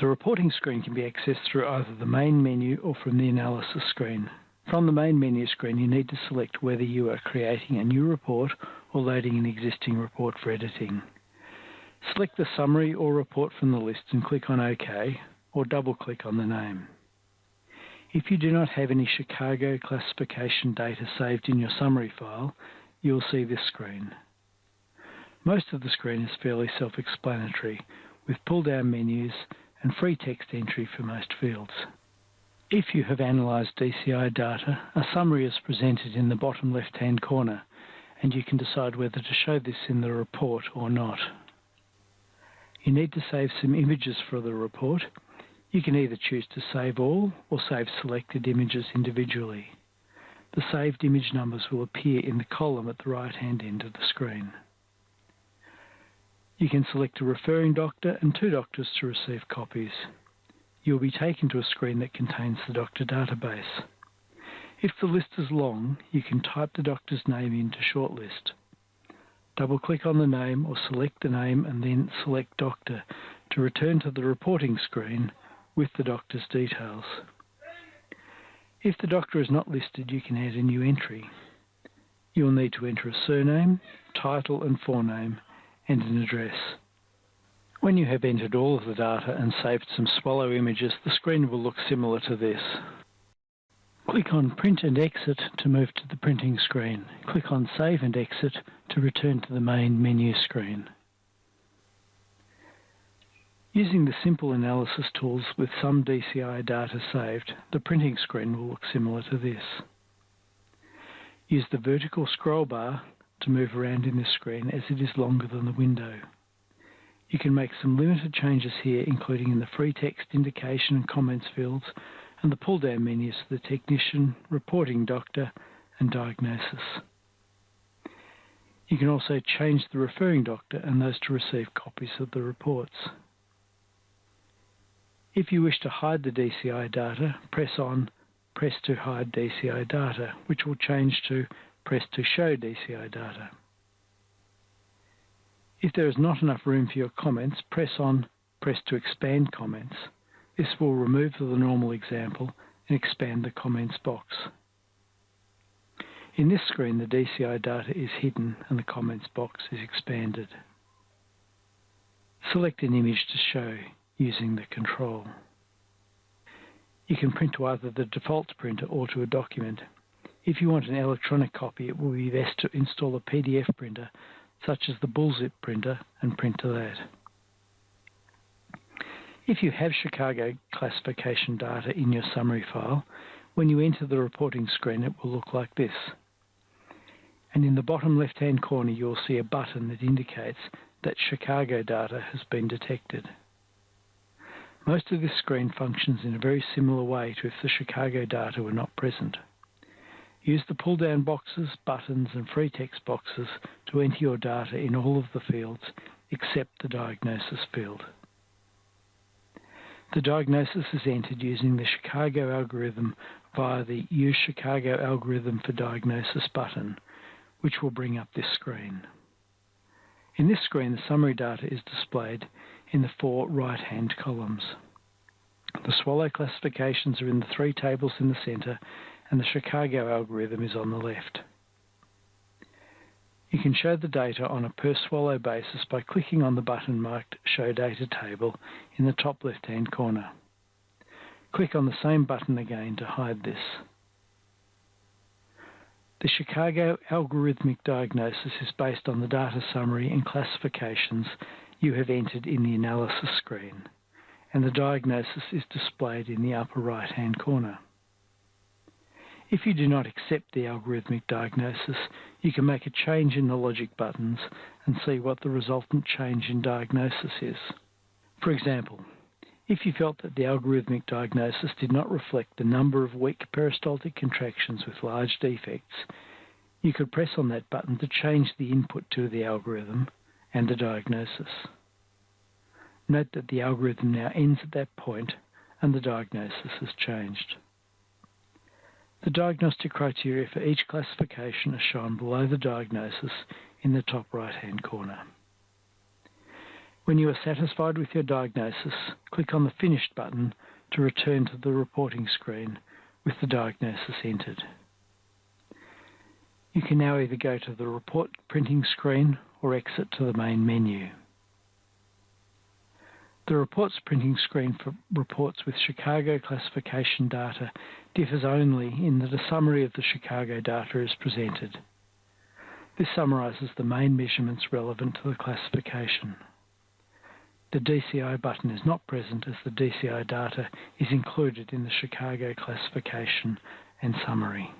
The reporting screen can be accessed through either the main menu or from the analysis screen. From the main menu screen, you need to select whether you are creating a new report or loading an existing report for editing. Select the summary or report from the list and click on OK, or double-click on the name. If you do not have any Chicago classification data saved in your summary file, you will see this screen. Most of the screen is fairly self-explanatory, with pull-down menus and free text entry for most fields. If you have analysed DCI data, a summary is presented in the bottom left-hand corner, and you can decide whether to show this in the report or not. You need to save some images for the report. You can either choose to save all or save selected images individually. The saved image numbers will appear in the column at the right-hand end of the screen. You can select a referring doctor and 2 doctors to receive copies. You will be taken to a screen that contains the doctor database. If the list is long, you can type the doctor's name into shortlist. Double-click on the name or select the name and then select Doctor to return to the reporting screen with the doctor's details. If the doctor is not listed, you can add a new entry. You will need to enter a surname, title and forename, and an address. When you have entered all of the data and saved some swallow images, the screen will look similar to this. Click on Print and Exit to move to the printing screen. Click on Save and Exit to return to the main menu screen. Using the simple analysis tools with some DCI data saved, the printing screen will look similar to this. Use the vertical scroll bar to move around in this screen as it is longer than the window. You can make some limited changes here, including in the free text indication and comments fields, and the pull-down menus for the technician, reporting doctor, and diagnosis. You can also change the referring doctor and those to receive copies of the reports. If you wish to hide the DCI data, press to hide DCI data, which will change to press to show DCI data. If there is not enough room for your comments, press to expand comments. This will remove the normal example and expand the comments box. In this screen, the DCI data is hidden and the comments box is expanded. Select an image to show using the control. You can print to either the default printer or to a document. If you want an electronic copy, it will be best to install a PDF printer, such as the Bullzip printer, and print to that. If you have Chicago classification data in your summary file, when you enter the reporting screen, it will look like this. And in the bottom left-hand corner, you will see a button that indicates that Chicago data has been detected. Most of this screen functions in a very similar way to if the Chicago data were not present. Use the pull-down boxes, buttons and free text boxes to enter your data in all of the fields except the diagnosis field. The diagnosis is entered using the Chicago algorithm via the Use Chicago Algorithm for Diagnosis button, which will bring up this screen. In this screen, the summary data is displayed in the 4 right-hand columns. The swallow classifications are in the 3 tables in the centre, and the Chicago algorithm is on the left. You can show the data on a per swallow basis by clicking on the button marked Show Data Table in the top left-hand corner. Click on the same button again to hide this. The Chicago algorithmic diagnosis is based on the data summary and classifications you have entered in the analysis screen, and the diagnosis is displayed in the upper right-hand corner. If you do not accept the algorithmic diagnosis, you can make a change in the logic buttons and see what the resultant change in diagnosis is. For example, if you felt that the algorithmic diagnosis did not reflect the number of weak peristaltic contractions with large defects, you could press on that button to change the input to the algorithm and the diagnosis. Note that the algorithm now ends at that point and the diagnosis has changed. The diagnostic criteria for each classification are shown below the diagnosis in the top right-hand corner. When you are satisfied with your diagnosis, click on the Finished button to return to the reporting screen with the diagnosis entered. You can now either go to the report printing screen or exit to the main menu. The reports printing screen for reports with Chicago classification data differs only in that a summary of the Chicago data is presented. This summarises the main measurements relevant to the classification. The DCI button is not present as the DCI data is included in the Chicago classification and summary.